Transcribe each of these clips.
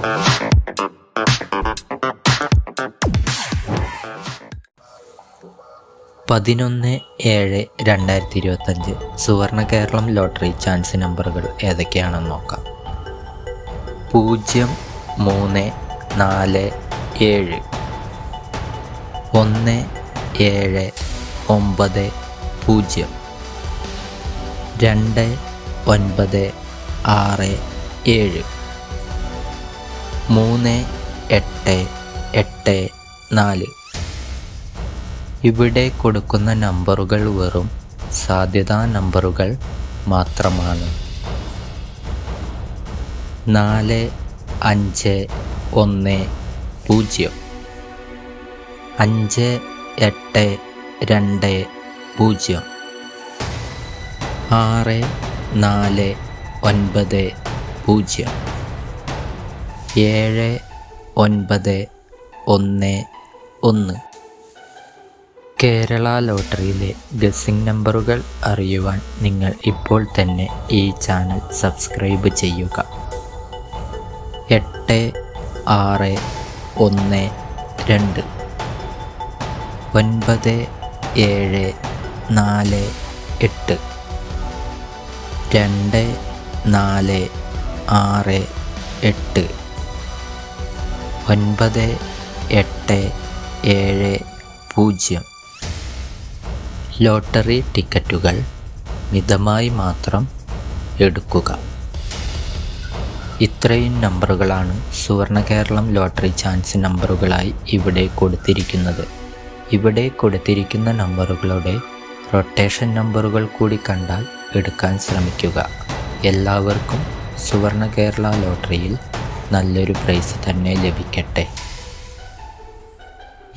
(11/7/2025) സുവർണ Keralam lottery chance നമ്പറുകൾ ഏതൊക്കെയാണെന്ന് നോക്കാം. 0, 3, 4, 7, 1, 7, 9, 0, 2, 9, 6, 7, 3, 8, 8, 4. ഇവിടെ കൊടുക്കുന്ന നമ്പറുകൾ വെറും സാധ്യതാ നമ്പറുകൾ മാത്രമാണ്. 4, 5, 1, 0, 5, 8, 2, 0, 6, 4, 9, 0, 7, 9, 1, 1. കേരള ലോട്ടറിയിലെ ഗസ്സിംഗ് നമ്പറുകൾ അറിയുവാൻ നിങ്ങൾ ഇപ്പോൾ തന്നെ ഈ ചാനൽ സബ്സ്ക്രൈബ് ചെയ്യുക. 8, 6, 1, 2, 9, 7, 4, 8, 2, 4, 6, 8, 9, 8, 7, 0. ലോട്ടറി ടിക്കറ്റുകൾ മിതമായി മാത്രം എടുക്കുക. ഇത്രയും നമ്പറുകളാണ് സുവർണ കേരളം ലോട്ടറി ചാൻസ് നമ്പറുകളായി ഇവിടെ കൊടുത്തിരിക്കുന്നത്. ഇവിടെ കൊടുത്തിരിക്കുന്ന നമ്പറുകളുടെ റൊട്ടേഷൻ നമ്പറുകൾ കൂടി കണ്ടാൽ എടുക്കാൻ ശ്രമിക്കുക. എല്ലാവർക്കും സുവർണ കേരള ലോട്ടറിയിൽ നല്ലൊരു പ്രൈസ് തന്നെ ലഭിക്കട്ടെ.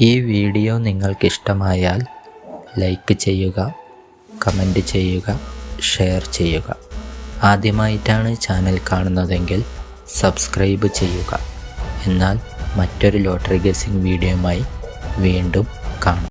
ഈ വീഡിയോ നിങ്ങൾക്കിഷ്ടമായാൽ ലൈക്ക് ചെയ്യുക, കമൻറ്റ് ചെയ്യുക, ഷെയർ ചെയ്യുക. ആദ്യമായിട്ടാണ് ചാനൽ കാണുന്നതെങ്കിൽ സബ്സ്ക്രൈബ് ചെയ്യുക. എന്നാൽ മറ്റൊരു ലോട്ടറി ഗസ്സിംഗ് വീഡിയോയുമായി വീണ്ടും കാണാം.